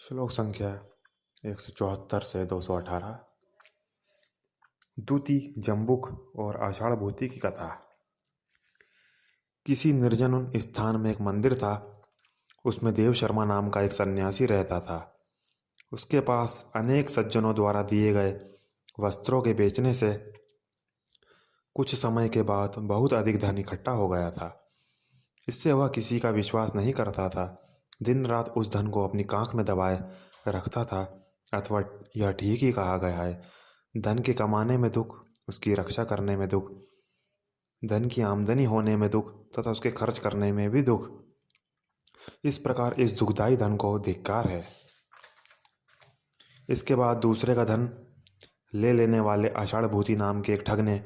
श्लोक संख्या 174 से 218। दूती, जम्बुक और आषाढ़भूति की कथा। किसी निर्जन स्थान में एक मंदिर था। उसमें देव शर्मा नाम का एक सन्यासी रहता था। उसके पास अनेक सज्जनों द्वारा दिए गए वस्त्रों के बेचने से कुछ समय के बाद बहुत अधिक धन इकट्ठा हो गया था। इससे वह किसी का विश्वास नहीं करता था। दिन रात उस धन को अपनी कांख में दबाए रखता था, अथवा यह ठीक ही कहा गया है, धन के कमाने में दुख, उसकी रक्षा करने में दुख, धन की आमदनी होने में दुख तथा उसके खर्च करने में भी दुख। इस प्रकार इस दुखदायी धन को धिक्कार है। इसके बाद दूसरे का धन ले लेने वाले आषाढ़भूति नाम के एक ठग ने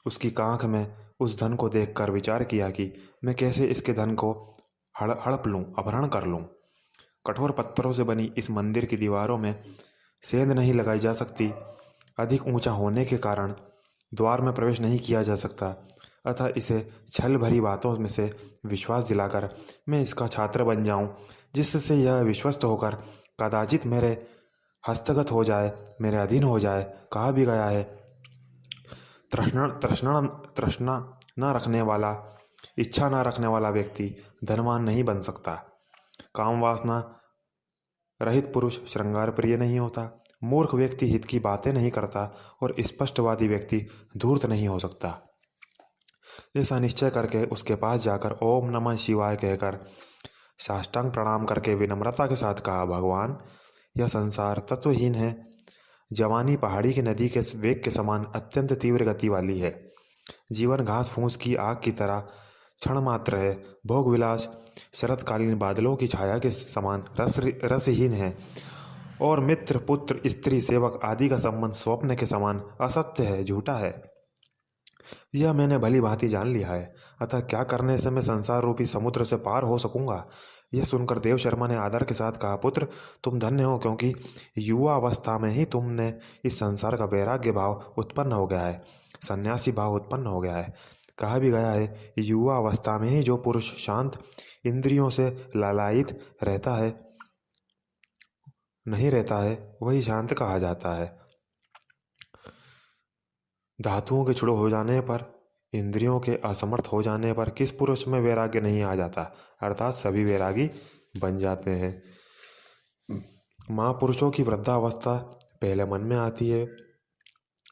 उसकी कांख में उस धन को देखकर विचार किया कि मैं कैसे इसके धन को हड़प लूं, अपहरण कर लूं। कठोर पत्थरों से बनी इस मंदिर की दीवारों में सेंध नहीं लगाई जा सकती। अधिक ऊंचा होने के कारण द्वार में प्रवेश नहीं किया जा सकता। अतः इसे छल भरी बातों में से विश्वास दिलाकर मैं इसका छात्र बन जाऊं, जिससे यह विश्वस्त होकर कदाचित मेरे हस्तगत हो जाए, मेरे अधीन हो जाए। कहा भी गया है, तृष्णा न रखने वाला, इच्छा न रखने वाला व्यक्ति धनवान नहीं बन सकता। काम वासना रहित पुरुष श्रृंगार प्रिय नहीं होता। मूर्ख व्यक्ति हित की बातें नहीं करता और स्पष्टवादी व्यक्ति धूर्त नहीं हो सकता। ऐसा निश्चय करके उसके पास जाकर ओम नमः शिवाय कहकर साष्टांग प्रणाम करके विनम्रता के साथ कहा, भगवान, यह संसार तत्वहीन है। जवानी पहाड़ी की नदी के वेग के समान अत्यंत तीव्र गति वाली है। जीवन घास फूस की आग की तरह क्षण मात्र है। भोग विलास शरतकालीन बादलों की छाया के समान रसहीन है। और मित्र, पुत्र, स्त्री, सेवक आदि का संबंध स्वप्न के समान असत्य है, झूठा है। यह मैंने भली भांति जान लिया है। अतः क्या करने से मैं संसार रूपी समुद्र से पार हो सकूंगा? यह सुनकर देव शर्मा ने आदर के साथ कहा, पुत्र, तुम धन्य हो, क्योंकि युवा अवस्था में ही तुमने इस संसार का वैराग्य भाव उत्पन्न हो गया है, सन्यासी भाव उत्पन्न हो गया है। कहा भी गया है, युवा अवस्था में ही जो पुरुष शांत, इंद्रियों से लालायित नहीं रहता है, वही शांत कहा जाता है। धातुओं के क्षुण हो जाने पर, इंद्रियों के असमर्थ हो जाने पर किस पुरुष में वैराग्य नहीं आ जाता? अर्थात सभी वैरागी बन जाते हैं। महापुरुषों की वृद्धावस्था पहले मन में आती है,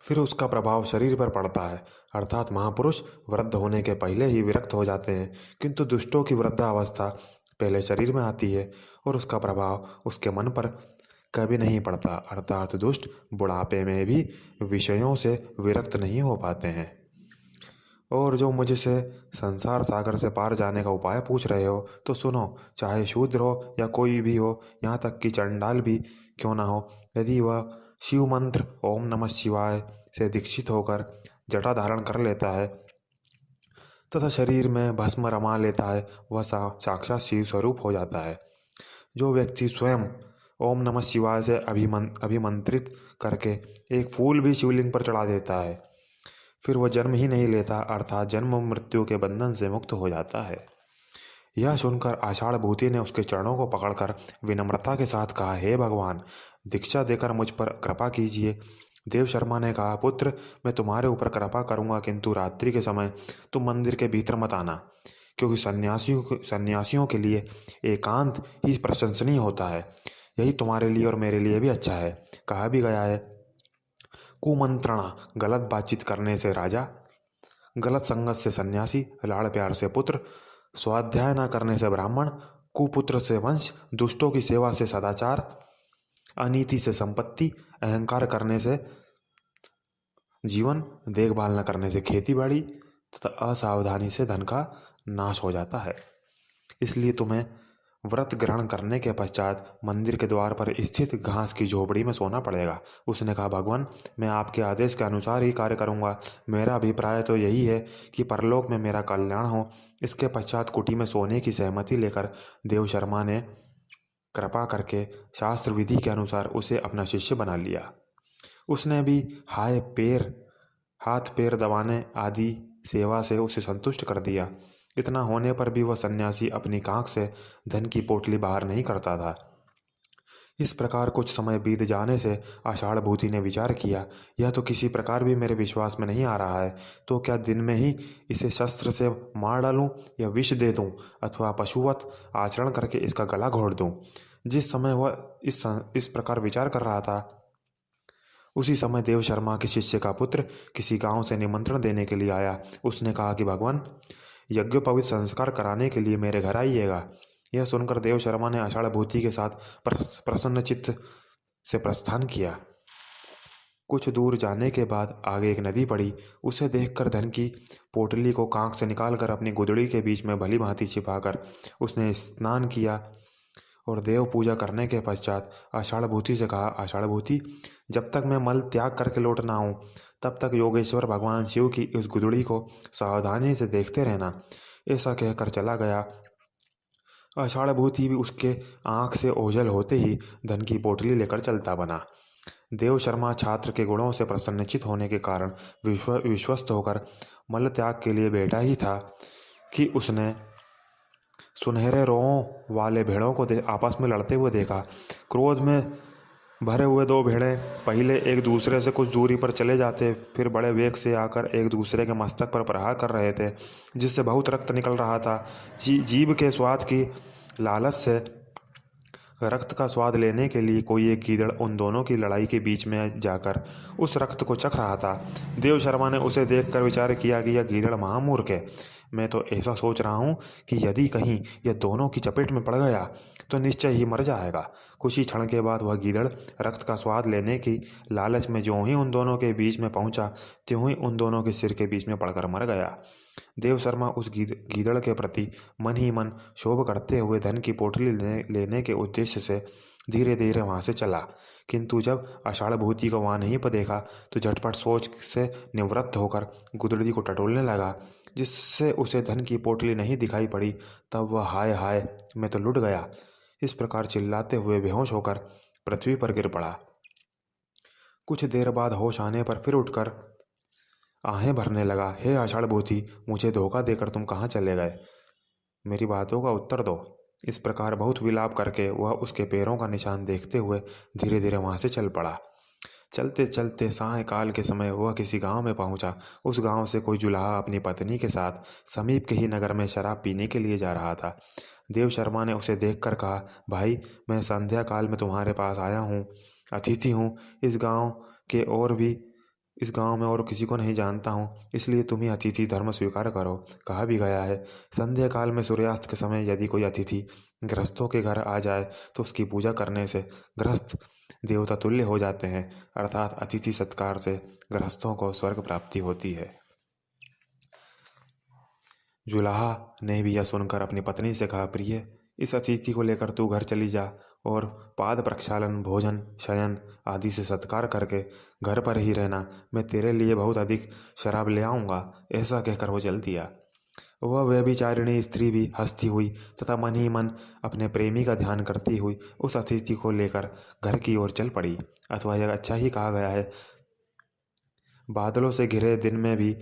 फिर उसका प्रभाव शरीर पर पड़ता है। अर्थात महापुरुष वृद्ध होने के पहले ही विरक्त हो जाते हैं, किंतु दुष्टों की वृद्धावस्था पहले शरीर में आती है और उसका प्रभाव उसके मन पर कभी नहीं पड़ता। अर्थात दुष्ट बुढ़ापे में भी विषयों से विरक्त नहीं हो पाते हैं। और जो मुझसे संसार सागर से पार जाने का उपाय पूछ रहे हो, तो सुनो। चाहे शूद्र हो या कोई भी हो, यहाँ तक कि चंडाल भी क्यों ना हो, यदि वह शिव मंत्र ओम नमः शिवाय से दीक्षित होकर जटा धारण कर लेता है तथा शरीर में भस्म रमा लेता है, वह साक्षात शिव स्वरूप हो जाता है। जो व्यक्ति स्वयं ओम नमः शिवाय से अभिमंत्रित करके एक फूल भी शिवलिंग पर चढ़ा देता है, फिर वह जन्म ही नहीं लेता, अर्थात जन्म मृत्यु के बंधन से मुक्त हो जाता है। यह सुनकर आषाढ़भूति ने उसके चरणों को पकड़कर विनम्रता के साथ कहा, हे भगवान, दीक्षा देकर मुझ पर कृपा कीजिए। देव शर्मा ने कहा, पुत्र, मैं तुम्हारे ऊपर कृपा करूंगा, किंतु रात्रि के समय तुम मंदिर के भीतर मत आना, क्योंकि सन्यासियों के लिए एकांत ही प्रशंसनीय होता है। यही तुम्हारे लिए और मेरे लिए भी अच्छा है। कहा भी गया है, कुमंत्रणा, गलत बातचीत करने से राजा, गलत संगत से सन्यासी, लाड़ प्यार से पुत्र, स्वाध्याय न करने से ब्राह्मण, कुपुत्र से वंश, दुष्टों की सेवा से सदाचार, अनीति से संपत्ति, अहंकार करने से जीवन, देखभाल न करने से खेती बाड़ी तथा असावधानी से धन का नाश हो जाता है। इसलिए तुम्हें व्रत ग्रहण करने के पश्चात मंदिर के द्वार पर स्थित घास की झोपड़ी में सोना पड़ेगा। उसने कहा, भगवान, मैं आपके आदेश के अनुसार ही कार्य करूंगा। मेरा अभिप्राय तो यही है कि परलोक में मेरा कल्याण हो। इसके पश्चात कुटी में सोने की सहमति लेकर देव शर्मा ने कृपा करके शास्त्र विधि के अनुसार उसे अपना शिष्य बना लिया। उसने भी हाथ पैर दबाने आदि सेवा से उसे संतुष्ट कर दिया। इतना होने पर भी वह सन्यासी अपनी कांख से धन की पोटली बाहर नहीं करता था। इस प्रकार कुछ समय बीत जाने से आषाढ़ भूति ने विचार किया, यह तो किसी प्रकार भी मेरे विश्वास में नहीं आ रहा है। तो क्या दिन में ही इसे शस्त्र से मार डालूं या विष दे दूं अथवा पशुवत आचरण करके इसका गला घोट दूं। जिस समय वह इस प्रकार विचार कर रहा था, उसी समय देव शर्मा के शिष्य का पुत्र किसी गांव से निमंत्रण देने के लिए आया। उसने कहा कि भगवान, यज्ञोपवीत संस्कार कराने के लिए मेरे घर आइएगा। यह सुनकर देव शर्मा ने आषाढ़ भूति के साथ प्रसन्न चित्त से प्रस्थान किया। कुछ दूर जाने के बाद आगे एक नदी पड़ी। उसे देखकर धन की पोटली को कांख से निकालकर अपनी गुदड़ी के बीच में भली भांति छिपाकर उसने स्नान किया और देव पूजा करने के पश्चात आषाढ़ भूति से कहा, आषाढ़ भूति, जब तक मैं मल त्याग करके लौट ना आऊं तब तक योगेश्वर भगवान शिव की इस गुदड़ी को सावधानी से देखते रहना। ऐसा कहकर चला गया। आषाढ़ भूति भी उसके आंख से ओझल होते ही धन की पोटली लेकर चलता बना। देव शर्मा छात्र के गुणों से प्रसन्नचित होने के कारण विश्वस्त होकर मल त्याग के लिए बैठा ही था कि उसने सुनहरे रोंों वाले भेड़ों को आपस में लड़ते हुए देखा। क्रोध में भरे हुए दो भेड़े पहले एक दूसरे से कुछ दूरी पर चले जाते, फिर बड़े वेग से आकर एक दूसरे के मस्तक पर प्रहार कर रहे थे, जिससे बहुत रक्त निकल रहा था। जीभ के स्वाद की लालच से रक्त का स्वाद लेने के लिए कोई एक गीदड़ उन दोनों की लड़ाई के बीच में जाकर उस रक्त को चख रहा था। देव शर्मा ने उसे देखकर विचार किया कि यह गीदड़ महामूर्ख है। मैं तो ऐसा सोच रहा हूँ कि यदि कहीं यह दोनों की चपेट में पड़ गया तो निश्चय ही मर जाएगा। कुछ ही क्षण के बाद वह गीदड़ रक्त का स्वाद लेने की लालच में ज्यों ही उन दोनों के बीच में पहुंचा, त्यों ही उन दोनों के सिर के बीच में पड़कर मर गया। देव शर्मा उस गीदड़ के प्रति मन ही मन शोभ करते हुए धन की पोटली लेने के उद्देश्य से धीरे धीरे वहां से चला, किंतु जब आषाढ़ भूति को वहां नहीं पर देखा तो झटपट सोच से निवृत्त होकर गुदड़ी को टटोलने लगा, जिससे उसे धन की पोटली नहीं दिखाई पड़ी। तब वह हाय हाय, मैं तो लुट गया, इस प्रकार चिल्लाते हुए बेहोश होकर पृथ्वी पर गिर पड़ा। कुछ देर बाद होश आने पर फिर उठकर आहें भरने लगा। हे आषाढ़ भूति, मुझे धोखा देकर तुम कहाँ चले गए? मेरी बातों का उत्तर दो। इस प्रकार बहुत विलाप करके वह उसके पैरों का निशान देखते हुए धीरे धीरे वहां से चल पड़ा। चलते चलते सायंकाल के समय वह किसी गांव में पहुंचा। उस गांव से कोई जुलाहा अपनी पत्नी के साथ समीप के ही नगर में शराब पीने के लिए जा रहा था। देव शर्मा ने उसे देखकर कहा, भाई, मैं संध्या काल में तुम्हारे पास आया हूँ, अतिथि हूँ। इस गांव में और किसी को नहीं जानता हूँ, इसलिए तुम ही अतिथि धर्म स्वीकार करो। कहा भी गया है, संध्या काल में सूर्यास्त के समय यदि कोई अतिथि गृहस्थों के घर आ जाए तो उसकी पूजा करने से गृहस्थ देवता तुल्य हो जाते हैं, अर्थात अतिथि सत्कार से गृहस्थों को स्वर्ग प्राप्ति होती है। जुलाहा ने भी यह सुनकर अपनी पत्नी से कहा, प्रिय, इस अतिथि को लेकर तू घर चली जा और पाद प्रक्षालन, भोजन, शयन आदि से सत्कार करके घर पर ही रहना। मैं तेरे लिए बहुत अधिक शराब ले आऊँगा। ऐसा कहकर वो चल दिया। वह व्यभिचारिणी स्त्री भी हंसती हुई तथा मन ही मन अपने प्रेमी का ध्यान करती हुई उस अतिथि को लेकर घर की ओर चल पड़ी। अथवा यह अच्छा ही कहा गया है, बादलों से घिरे दिन में भी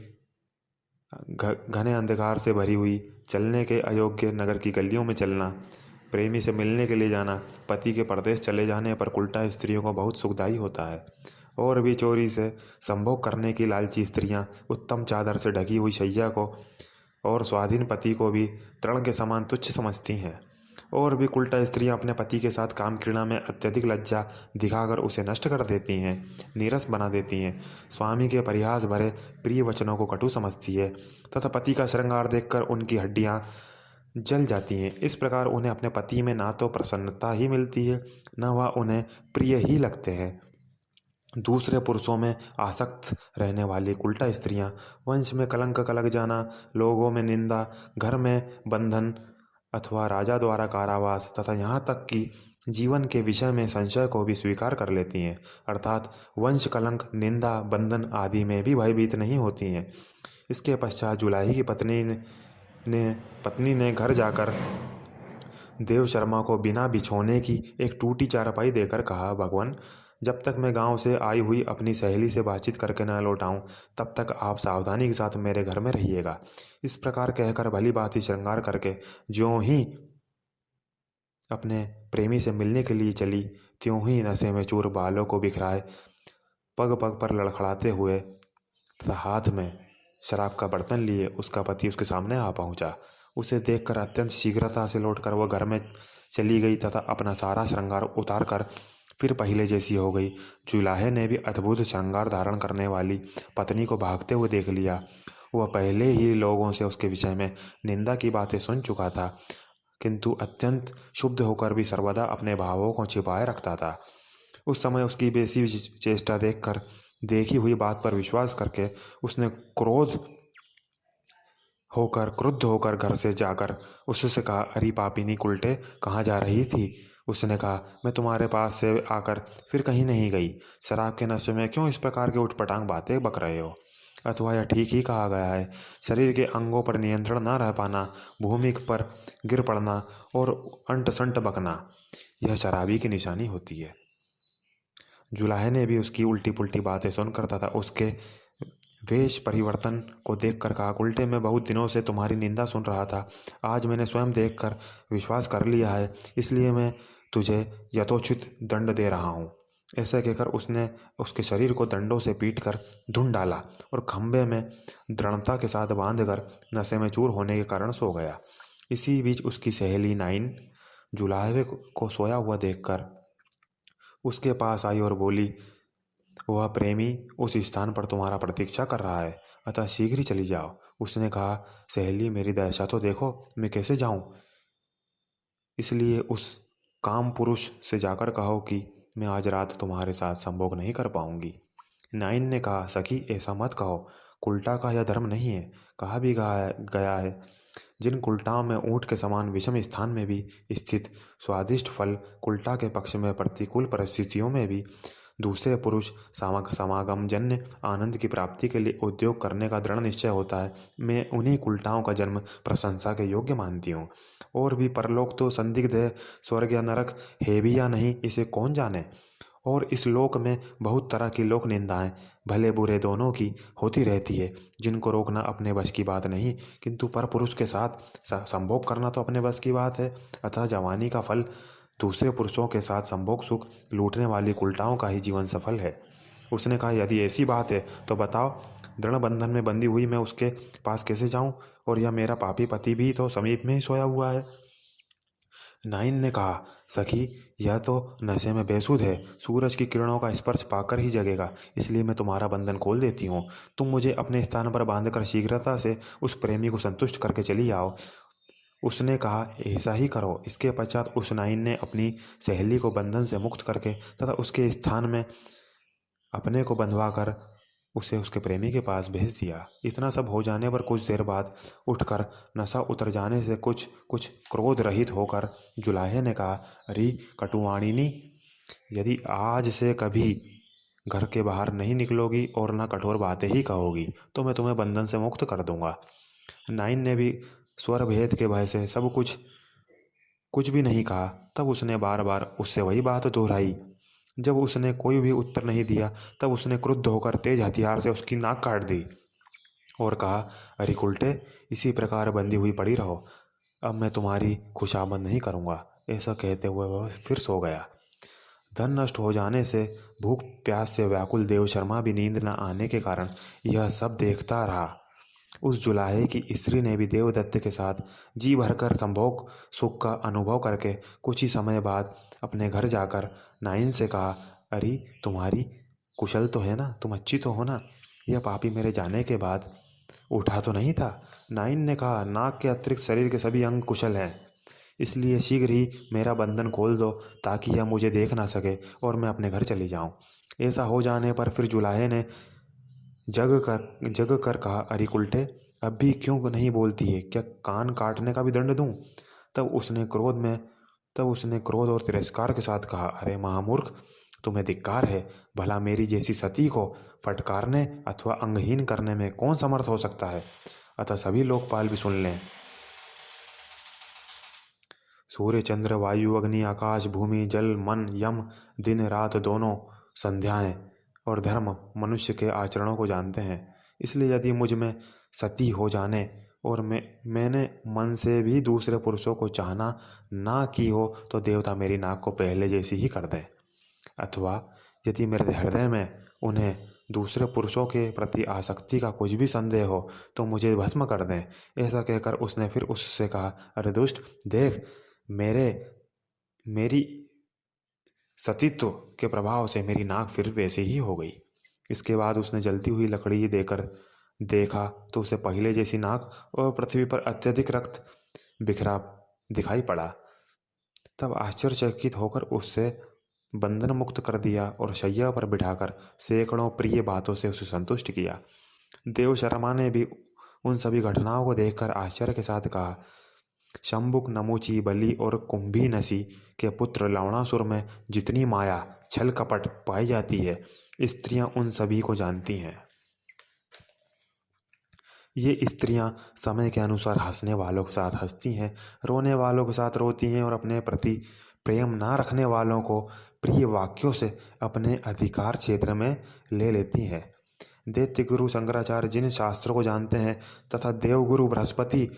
घने अंधकार से भरी हुई, चलने के अयोग्य नगर की गलियों में चलना, प्रेमी से मिलने के लिए जाना, पति के परदेश चले जाने पर उल्टा स्त्रियों को बहुत सुखदायी होता है। और भी चोरी से संभोग करने की लालची स्त्रियां उत्तम चादर से ढकी हुई शैया को और स्वाधीन पति को भी तृण के समान तुच्छ समझती हैं। और भी उल्टा स्त्रियां अपने पति के साथ काम क्रीड़ा में अत्यधिक लज्जा दिखाकर उसे नष्ट कर देती हैं, नीरस बना देती हैं। स्वामी के परिहास भरे प्रिय वचनों को कटु समझती है तथा पति का श्रृंगार देखकर उनकी हड्डियां जल जाती हैं। इस प्रकार उन्हें अपने पति में ना तो प्रसन्नता ही मिलती है, न वह उन्हें प्रिय ही लगते हैं। दूसरे पुरुषों में आसक्त रहने वाली उल्टा स्त्रियां वंश में कलंक का लग जाना, लोगों में निंदा, घर में बंधन अथवा राजा द्वारा कारावास तथा यहाँ तक कि जीवन के विषय में संशय को भी स्वीकार कर लेती हैं, अर्थात वंश कलंक, निंदा, बंधन आदि में भी भयभीत नहीं होती हैं। इसके पश्चात जुलाही की पत्नी ने घर जाकर देव शर्मा को बिना बिछोने की एक टूटी चारपाई देकर कहा, भगवान, जब तक मैं गांव से आई हुई अपनी सहेली से बातचीत करके न लौट आऊं तब तक आप सावधानी के साथ मेरे घर में रहिएगा। इस प्रकार कहकर भली भांति श्रृंगार करके ज्यों ही अपने प्रेमी से मिलने के लिए चली, त्यों ही नशे में चूर बालों को बिखराए पग पग पर लड़खड़ाते हुए तथा हाथ में शराब का बर्तन लिए उसका पति उसके सामने आ पहुंचा। उसे देखकर अत्यंत शीघ्रता से लौटकर वह घर में चली गई तथा अपना सारा श्रृंगार उतार कर फिर पहले जैसी हो गई। जुलाहे ने भी अद्भुत श्रृंगार धारण करने वाली पत्नी को भागते हुए देख लिया। वह पहले ही लोगों से उसके विषय में निंदा की बातें सुन चुका था, किंतु अत्यंत शुद्ध होकर भी सर्वदा अपने भावों को छिपाए रखता था। उस समय उसकी बेसी चेष्टा देखकर, देखी हुई बात पर विश्वास करके उसने क्रुद्ध होकर घर से जाकर उससे कहा, अरे पापिनी कुलटे, कहाँ जा रही थी? उसने कहा, मैं तुम्हारे पास से आकर फिर कहीं नहीं गई। शराब के नशे में क्यों इस प्रकार के उठपटांग बातें बक रहे हो? अथवा यह ठीक ही कहा गया है, शरीर के अंगों पर नियंत्रण न रह पाना, भूमि पर गिर पड़ना और अंट संट बकना, यह शराबी की निशानी होती है। जुलाहे ने भी उसकी उल्टी पुल्टी बातें सुनकर तथा उसके वेश परिवर्तन को देखकर कहा, उल्टे मैं बहुत दिनों से तुम्हारी निंदा सुन रहा था, आज मैंने स्वयं देखकर विश्वास कर लिया है, इसलिए मैं तुझे यथोचित दंड दे रहा हूँ। ऐसा कहकर उसने उसके शरीर को दंडों से पीटकर धुन डाला और खंभे में दृढ़ता के साथ बांधकर नशे में चूर होने के कारण सो गया। इसी बीच उसकी सहेली नाइन जुलाहे को सोया हुआ देखकर उसके पास आई और बोली, वह प्रेमी उस स्थान पर तुम्हारा प्रतीक्षा कर रहा है, अतः शीघ्र ही चली जाओ। उसने कहा, सहेली मेरी दशा तो देखो, मैं कैसे जाऊं? इसलिए उस काम पुरुष से जाकर कहो कि मैं आज रात तुम्हारे साथ संभोग नहीं कर पाऊंगी। नाइन ने कहा, सखी ऐसा मत कहो, कुल्टा का यह धर्म नहीं है। कहा भी गया है, जिन कुल्टाओं में ऊंट के समान विषम स्थान में भी स्थित स्वादिष्ट फल कुल्टा के पक्ष में प्रतिकूल परिस्थितियों में भी दूसरे पुरुष समागम जन्य आनंद की प्राप्ति के लिए उद्योग करने का दृढ़ निश्चय होता है। मैं उन्हीं कुल्टाओं का जन्म प्रशंसा के योग्य मानती हूँ। और भी परलोक तो संदिग्ध है, स्वर्ग या नरक है भी या नहीं इसे कौन जाने। और इस लोक में बहुत तरह की लोक निंदाएं भले बुरे दोनों की होती रहती है, जिनको रोकना अपने बस की बात नहीं, किंतु पर पुरुष के साथ संभोग करना तो अपने बस की बात है। अतः जवानी का फल दूसरे पुरुषों के साथ संभोग सुख लूटने वाली कुल्टाओं का ही जीवन सफल है। उसने कहा, यदि ऐसी बात है तो बताओ, दृढ़ बंधन में बंधी हुई मैं उसके पास कैसे जाऊं? और यह मेरा पापी पति भी तो समीप में ही सोया हुआ है। नाइन ने कहा, सखी यह तो नशे में बेसुध है, सूरज की किरणों का स्पर्श पाकर ही जगेगा, इसलिए मैं तुम्हारा बंधन खोल देती हूँ। तुम मुझे अपने स्थान पर बांधकर शीघ्रता से उस प्रेमी को संतुष्ट करके चली आओ। उसने कहा, ऐसा ही करो। इसके पश्चात उस नाइन ने अपनी सहेली को बंधन से मुक्त करके तथा उसके स्थान में अपने को बंधवा कर उसे उसके प्रेमी के पास भेज दिया। इतना सब हो जाने पर कुछ देर बाद उठकर नशा उतर जाने से कुछ कुछ क्रोध रहित होकर जुलाहे ने कहा, अरे कटुवाणिनी, यदि आज से कभी घर के बाहर नहीं निकलोगी और ना कठोर बातें ही कहोगी तो मैं तुम्हें बंधन से मुक्त कर दूंगा। नाइन ने भी स्वर भेद के भय से सब कुछ भी नहीं कहा। तब उसने बार बार उससे वही बात दोहराई। जब उसने कोई भी उत्तर नहीं दिया तब उसने क्रुद्ध होकर तेज हथियार से उसकी नाक काट दी और कहा, अरे उल्टे, इसी प्रकार बंधी हुई पड़ी रहो, अब मैं तुम्हारी खुशामद नहीं करूँगा। ऐसा कहते हुए वह फिर सो गया। धन नष्ट हो जाने से भूख प्यास से व्याकुल देव शर्मा भी नींद न आने के कारण यह सब देखता रहा। उस जुलाहे की स्त्री ने भी देवदत्त के साथ जी भरकर संभोग सुख का अनुभव करके कुछ ही समय बाद अपने घर जाकर नाइन से कहा, अरे तुम्हारी कुशल तो है ना, तुम अच्छी तो हो ना? यह पापी मेरे जाने के बाद उठा तो नहीं था? नाइन ने कहा, नाक के अतिरिक्त शरीर के सभी अंग कुशल हैं, इसलिए शीघ्र ही मेरा बंधन खोल दो ताकि यह मुझे देख ना सके और मैं अपने घर चली जाऊं। ऐसा हो जाने पर फिर जुलाहे ने जग कर कहा, अरे उल्टे, अब भी क्यों नहीं बोलती है? क्या कान काटने का भी दंड दूं? तब उसने क्रोध और तिरस्कार के साथ कहा, अरे महामूर्ख, तुम्हें धिक्कार है। भला मेरी जैसी सती को फटकारने अथवा अंगहीन करने में कौन समर्थ हो सकता है? अतः सभी लोकपाल भी सुन लें। सूर्य चंद्र वायु अग्नि आकाश भूमि जल मन यम दिन रात दोनों संध्याएं और धर्म मनुष्य के आचरणों को जानते हैं। इसलिए यदि मुझ में सती हो जाने और मैंने मन से भी दूसरे पुरुषों को चाहना ना की हो तो देवता मेरी नाक को पहले जैसी ही कर दें। अथवा यदि मेरे हृदय में उन्हें दूसरे पुरुषों के प्रति आसक्ति का कुछ भी संदेह हो तो मुझे भस्म कर दें। ऐसा कहकर उसने फिर उससे कहा, अरे दुष्ट, देख, मेरी सतीत्व के प्रभाव से मेरी नाक फिर वैसे ही हो गई। इसके बाद उसने जलती हुई लकड़ी देकर देखा तो उसे पहले जैसी नाक और पृथ्वी पर अत्यधिक रक्त बिखरा दिखाई पड़ा। तब आश्चर्यचकित होकर उससे बंधन मुक्त कर दिया और शैया पर बिठाकर सैकड़ों प्रिय बातों से उसे संतुष्ट किया। देव शर्मा ने भी उन सभी घटनाओं को देखकर आश्चर्य के साथ कहा, शंभुक, नमुची, बलि और कुंभी नसी के पुत्र लवणासुर में जितनी माया, छल कपट पाई जाती है, स्त्रियां उन सभी को जानती हैं। ये स्त्रियां समय के अनुसार हंसने वालों के साथ हंसती हैं, रोने वालों के साथ रोती हैं और अपने प्रति प्रेम ना रखने वालों को प्रिय वाक्यों से अपने अधिकार क्षेत्र में ले लेती हैं। दैत्य गुरु शंकराचार्य जिन शास्त्रों को जानते हैं तथा देवगुरु बृहस्पति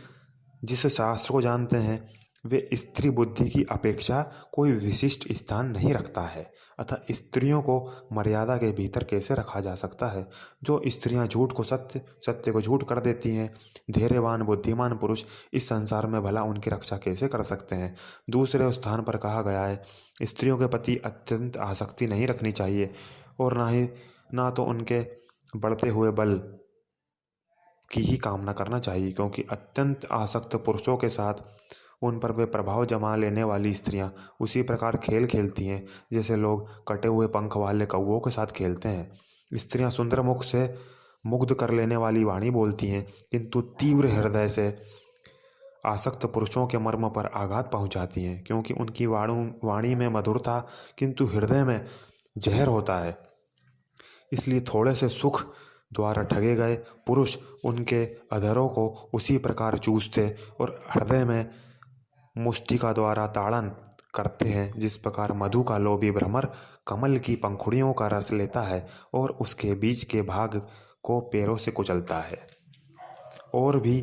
जिस शास्त्र को जानते हैं, वे स्त्री बुद्धि की अपेक्षा कोई विशिष्ट स्थान नहीं रखता है। अतः स्त्रियों को मर्यादा के भीतर कैसे रखा जा सकता है। जो स्त्रियां झूठ को सत्य, सत्य को झूठ कर देती हैं, धैर्यवान बुद्धिमान पुरुष इस संसार में भला उनकी रक्षा कैसे कर सकते हैं। दूसरे स्थान पर कहा गया है, स्त्रियों के प्रति अत्यंत आसक्ति नहीं रखनी चाहिए और ना तो उनके बढ़ते हुए बल की ही कामना करना चाहिए, क्योंकि अत्यंत आसक्त पुरुषों के साथ उन पर वे प्रभाव जमा लेने वाली स्त्रियां उसी प्रकार खेल खेलती हैं जैसे लोग कटे हुए पंख वाले कौवों के साथ खेलते हैं। स्त्रियां सुंदर मुख से मुग्ध कर लेने वाली वाणी बोलती हैं, किंतु तीव्र हृदय से आसक्त पुरुषों के मर्म पर आघात पहुंचाती हैं, क्योंकि उनकी वाणी में मधुरता किंतु हृदय में जहर होता है। इसलिए थोड़े से सुख द्वारा ठगे गए पुरुष उनके अधरों को उसी प्रकार चूसते और हृदय में मुष्टिका द्वारा ताड़न करते हैं जिस प्रकार मधु का लोभी भ्रमर कमल की पंखुड़ियों का रस लेता है और उसके बीच के भाग को पैरों से कुचलता है। और भी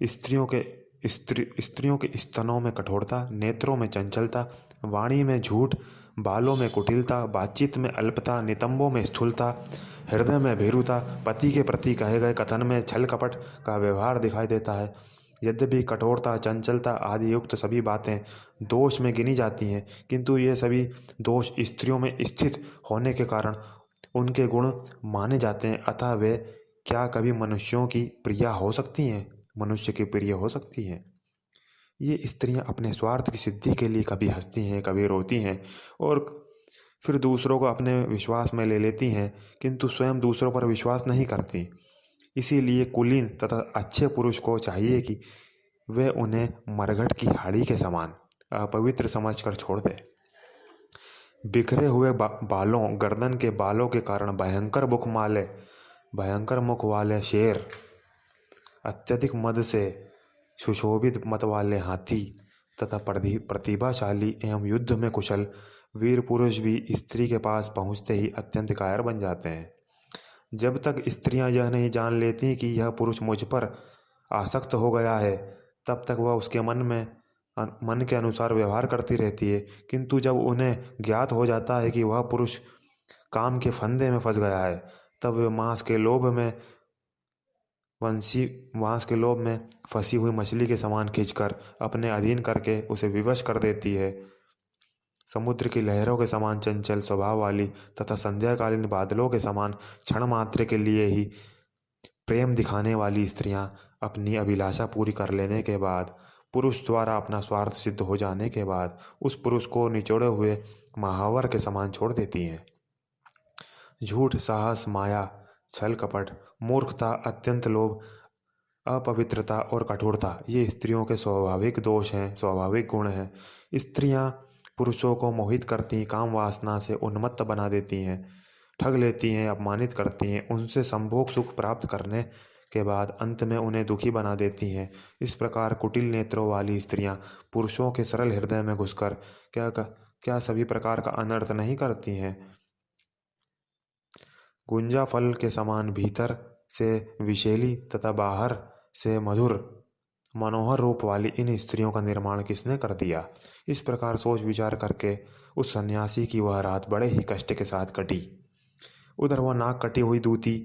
स्त्रियों के स्तनों में कठोरता, नेत्रों में चंचलता, वाणी में झूठ, बालों में कुटिलता, बातचीत में अल्पता, नितंबों में स्थूलता, हृदय में भीरुता, पति के प्रति कहे गए कथन में छल कपट का व्यवहार दिखाई देता है। यद्यपि कठोरता, चंचलता आदि युक्त सभी बातें दोष में गिनी जाती हैं, किंतु ये सभी दोष स्त्रियों में स्थित होने के कारण उनके गुण माने जाते हैं। अतः वे क्या कभी मनुष्यों की प्रिया हो सकती हैं, मनुष्य की प्रिय हो सकती हैं। ये स्त्रियां अपने स्वार्थ की सिद्धि के लिए कभी हंसती हैं, कभी रोती हैं और फिर दूसरों को अपने विश्वास में ले लेती हैं, किंतु स्वयं दूसरों पर विश्वास नहीं करती। इसीलिए कुलीन तथा अच्छे पुरुष को चाहिए कि वे उन्हें मरघट की हाड़ी के समान अपवित्र समझकर छोड़ दे। बिखरे हुए बालों, गर्दन के बालों के कारण भयंकर मुख वाले शेर, अत्यधिक मद से सुशोभित मत वाले हाथी तथा प्रतिभाशाली एवं युद्ध में कुशल वीर पुरुष भी स्त्री के पास पहुंचते ही अत्यंत कायर बन जाते हैं। जब तक स्त्रियां यह नहीं जान लेती कि यह पुरुष मुझ पर आसक्त हो गया है, तब तक वह उसके मन के अनुसार व्यवहार करती रहती है, किंतु जब उन्हें ज्ञात हो जाता है कि वह पुरुष काम के फंदे में फंस गया है, तब वे मांस के लोभ में फंसी हुई मछली के समान खींचकर अपने अधीन करके उसे विवश कर देती है। समुद्र की लहरों के समान चंचल स्वभाव वाली तथा संध्याकालीन बादलों के समान क्षण मात्र के लिए ही प्रेम दिखाने वाली स्त्रियां अपनी अभिलाषा पूरी कर लेने के बाद, पुरुष द्वारा अपना स्वार्थ सिद्ध हो जाने के बाद उस पुरुष को निचोड़े हुए महावर के समान छोड़ देती हैं। झूठ, साहस, माया, छल कपट, मूर्खता, अत्यंत लोभ, अपवित्रता और कठोरता ये स्त्रियों के स्वाभाविक दोष हैं, स्वाभाविक गुण हैं। स्त्रियां पुरुषों को मोहित करती, काम वासना से उन्मत्त बना देती हैं, ठग लेती हैं, अपमानित करती हैं, उनसे संभोग सुख प्राप्त करने के बाद अंत में उन्हें दुखी बना देती हैं। इस प्रकार कुटिल नेत्रों वाली स्त्रियां पुरुषों के सरल हृदय में घुसकर क्या सभी प्रकार का अनर्थ नहीं करती हैं। गुंजा फल के समान भीतर से विषैली तथा बाहर से मधुर मनोहर रूप वाली इन स्त्रियों का निर्माण किसने कर दिया। इस प्रकार सोच विचार करके उस सन्यासी की वह रात बड़े ही कष्ट के साथ कटी। उधर वह नाक कटी हुई दूती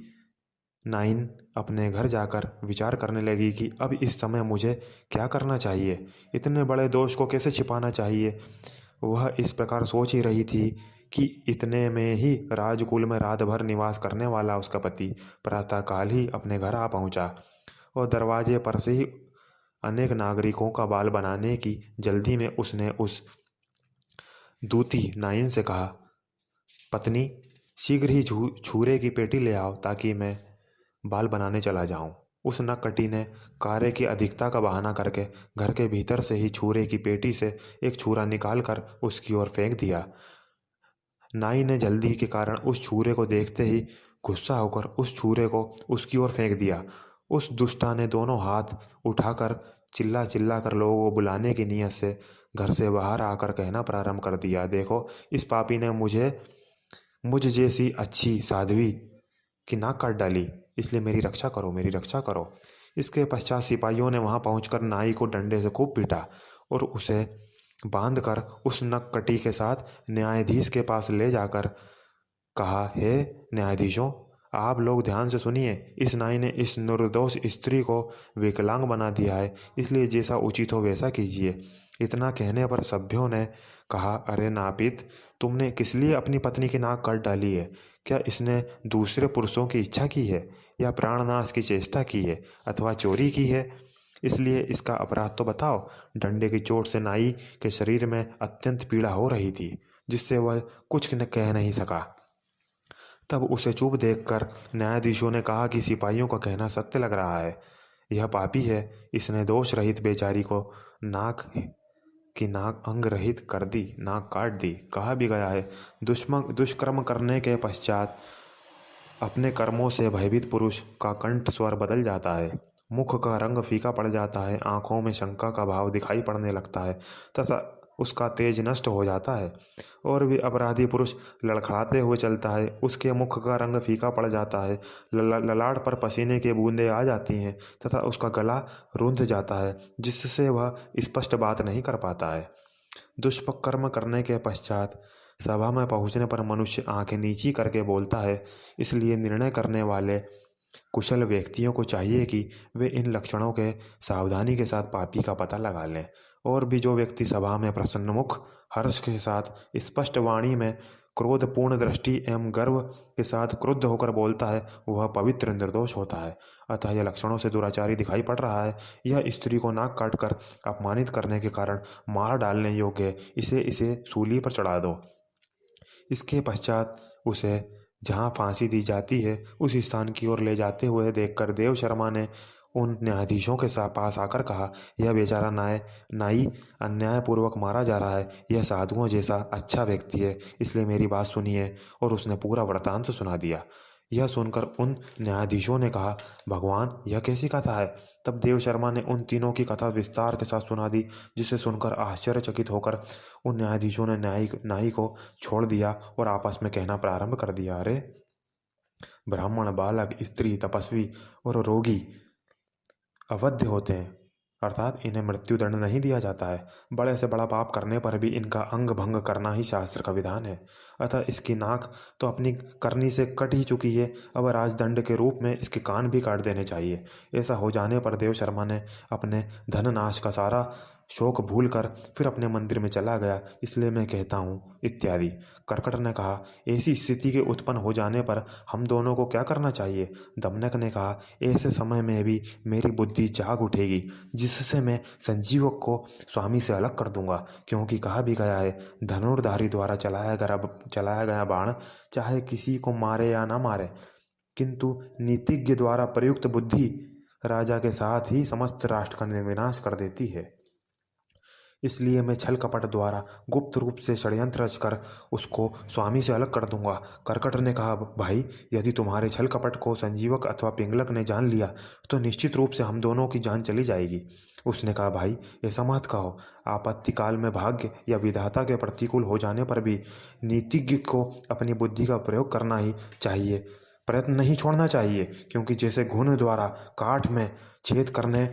नाइन अपने घर जाकर विचार करने लगी कि अब इस समय मुझे क्या करना चाहिए, इतने बड़े दोष को कैसे छिपाना चाहिए। वह इस प्रकार सोच ही रही थी कि इतने में ही राजकुल में रात भर निवास करने वाला उसका पति प्रातःकाल ही अपने घर आ पहुंचा और दरवाजे पर से ही अनेक नागरिकों का बाल बनाने की जल्दी में उसने उस दूती नाइन से कहा, पत्नी शीघ्र ही छुरे की पेटी ले आओ ताकि मैं बाल बनाने चला जाऊं। उस नक्कटी ने कार्य की अधिकता का बहाना करके घर के भीतर से ही छुरे की पेटी से एक छुरा निकाल कर उसकी ओर फेंक दिया। नाई ने जल्दी के कारण उस छुरे को देखते ही गुस्सा होकर उस छुरे को उसकी ओर फेंक दिया। उस दुष्टा ने दोनों हाथ उठाकर चिल्ला चिल्ला कर लोगों को बुलाने की नीयत से घर से बाहर आकर कहना प्रारंभ कर दिया, देखो इस पापी ने मुझ जैसी अच्छी साध्वी की नाक काट डाली, इसलिए मेरी रक्षा करो, मेरी रक्षा करो। इसके पश्चात सिपाहियों ने वहां पहुंचकर नाई को डंडे से खूब पीटा और उसे बांधकर उस नक्कटी के साथ न्यायाधीश के पास ले जाकर कहा, हे न्यायाधीशों, आप लोग ध्यान से सुनिए, इस नाई ने इस निर्दोष स्त्री को विकलांग बना दिया है, इसलिए जैसा उचित हो वैसा कीजिए। इतना कहने पर सभ्यों ने कहा, अरे नापित, तुमने किस लिए अपनी पत्नी की नाक काट डाली है? क्या इसने दूसरे पुरुषों की इच्छा की है या प्राणनाश की चेष्टा की है अथवा चोरी की है? इसलिए इसका अपराध तो बताओ। डंडे की चोट से नाई के शरीर में अत्यंत पीड़ा हो रही थी, जिससे वह कुछ न कह नहीं सका। तब उसे चुप देखकर न्यायाधीशों ने कहा कि सिपाहियों का कहना सत्य लग रहा है, यह पापी है, इसने दोष रहित बेचारी को नाक अंग रहित कर दी, नाक काट दी। कहा भी गया है, दुष्कर्म करने के पश्चात अपने कर्मों से भयभीत पुरुष का कंठ स्वर बदल जाता है, मुख का रंग फीका पड़ जाता है, आंखों में शंका का भाव दिखाई पड़ने लगता है तथा उसका तेज नष्ट हो जाता है और भी अपराधी पुरुष लड़खड़ाते हुए चलता है, उसके मुख का रंग फीका पड़ जाता है, ललाट पर पसीने की बूंदें आ जाती हैं तथा उसका गला रूंध जाता है, जिससे वह स्पष्ट बात नहीं कर पाता है। दुष्कर्म करने के पश्चात सभा में पहुंचने पर मनुष्य आंखें नीची करके बोलता है, इसलिए निर्णय करने वाले कुशल व्यक्तियों को चाहिए कि वे इन लक्षणों के सावधानी के साथ पापी का पता लगा लें। और भी जो व्यक्ति सभा में प्रसन्नमुख हर्ष के साथ स्पष्ट वाणी में क्रोधपूर्ण दृष्टि एवं गर्व के साथ क्रुद्ध होकर बोलता है, वह पवित्र निर्दोष होता है। अतः यह लक्षणों से दुराचारी दिखाई पड़ रहा है, यह स्त्री को नाक काटकर अपमानित करने के कारण मार डालने योग्य है, इसे सूली पर चढ़ा दो। इसके पश्चात उसे जहाँ फांसी दी जाती है उस स्थान की ओर ले जाते हुए देखकर देव शर्मा ने उन न्यायाधीशों के पास आकर कहा, यह बेचारा नाई अन्यायपूर्वक मारा जा रहा है, यह साधुओं जैसा अच्छा व्यक्ति है, इसलिए मेरी बात सुनिए। और उसने पूरा वृत्तांत सुना दिया। यह सुनकर उन न्यायाधीशों ने कहा, भगवान यह कैसी कथा है? तब देव शर्मा ने उन तीनों की कथा विस्तार के साथ सुना दी, जिसे सुनकर आश्चर्यचकित होकर उन न्यायाधीशों ने नाई को छोड़ दिया और आपस में कहना प्रारंभ कर दिया, अरे ब्राह्मण, बालक, स्त्री, तपस्वी और रोगी अवध्य होते हैं, अर्थात इन्हें मृत्युदंड नहीं दिया जाता है। बड़े से बड़ा पाप करने पर भी इनका अंग भंग करना ही शास्त्र का विधान है। अतः इसकी नाक तो अपनी करनी से कट ही चुकी है, अब राजदंड के रूप में इसके कान भी काट देने चाहिए। ऐसा हो जाने पर देव शर्मा ने अपने धन नाश का सारा शोक भूल कर फिर अपने मंदिर में चला गया, इसलिए मैं कहता हूँ इत्यादि। कर्कट ने कहा, ऐसी स्थिति के उत्पन्न हो जाने पर हम दोनों को क्या करना चाहिए? दमनक ने कहा, ऐसे समय में भी मेरी बुद्धि जाग उठेगी, जिससे मैं संजीवक को स्वामी से अलग कर दूंगा, क्योंकि कहा भी गया है, धनुर्धारी द्वारा चलाया गया बाण चाहे किसी को मारे या ना मारे, किंतु नीतिज्ञ द्वारा प्रयुक्त बुद्धि राजा के साथ ही समस्त राष्ट्र का विनाश कर देती है। इसलिए मैं छल कपट द्वारा गुप्त रूप से षड्यंत्र रचकर उसको स्वामी से अलग कर दूंगा। कर्कट ने कहा, भाई यदि तुम्हारे छल कपट को संजीवक अथवा पिंगलक ने जान लिया तो निश्चित रूप से हम दोनों की जान चली जाएगी। उसने कहा, भाई ऐसा मत कहो, आपत्ति काल में भाग्य या विधाता के प्रतिकूल हो जाने पर भी नीतिज्ञ को अपनी बुद्धि का प्रयोग करना ही चाहिए। प्रयत्न नहीं छोड़ना चाहिए, क्योंकि जैसे घुन द्वारा काठ में छेद करने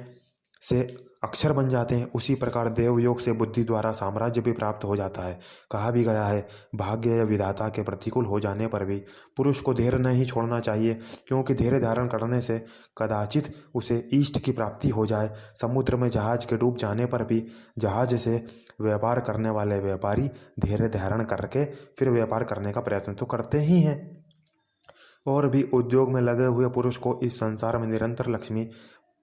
से अक्षर बन जाते हैं, उसी प्रकार देव योग से बुद्धि द्वारा साम्राज्य भी प्राप्त हो जाता है। कहा भी गया है, भाग्य या विधाता के प्रतिकूल हो जाने पर भी पुरुष को धैर्य नहीं छोड़ना चाहिए, क्योंकि धैर्य धारण करने से कदाचित उसे इष्ट की प्राप्ति हो जाए। समुद्र में जहाज के डूब जाने पर भी जहाज से व्यापार करने वाले व्यापारी धैर्य धारण करके फिर व्यापार करने का प्रयत्न तो करते ही हैं। और भी उद्योग में लगे हुए पुरुष को इस संसार में निरंतर लक्ष्मी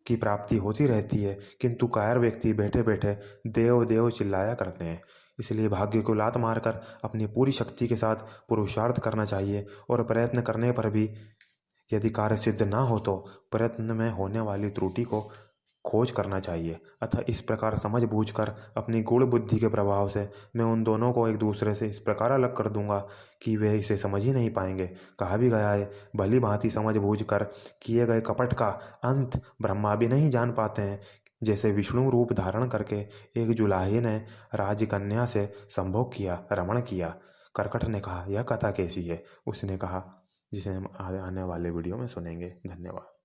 की प्राप्ति होती रहती है, किंतु कायर व्यक्ति बैठे बैठे देव देव चिल्लाया करते हैं। इसलिए भाग्य को लात मारकर अपनी पूरी शक्ति के साथ पुरुषार्थ करना चाहिए, और प्रयत्न करने पर भी यदि कार्य सिद्ध ना हो तो प्रयत्न में होने वाली त्रुटि को खोज करना चाहिए। अतः इस प्रकार समझ बूझकर अपनी गूढ़ बुद्धि के प्रभाव से मैं उन दोनों को एक दूसरे से इस प्रकार अलग कर दूंगा कि वे इसे समझ ही नहीं पाएंगे। कहा भी गया है, भली भांति समझ बूझ कर किए गए कपट का अंत ब्रह्मा भी नहीं जान पाते हैं। जैसे विष्णु रूप धारण करके एक जुलाही ने राजकन्या से संभोग किया, रमण किया। करकट ने कहा, यह कथा कैसी है? उसने कहा, जिसे हम आने वाले वीडियो में सुनेंगे। धन्यवाद।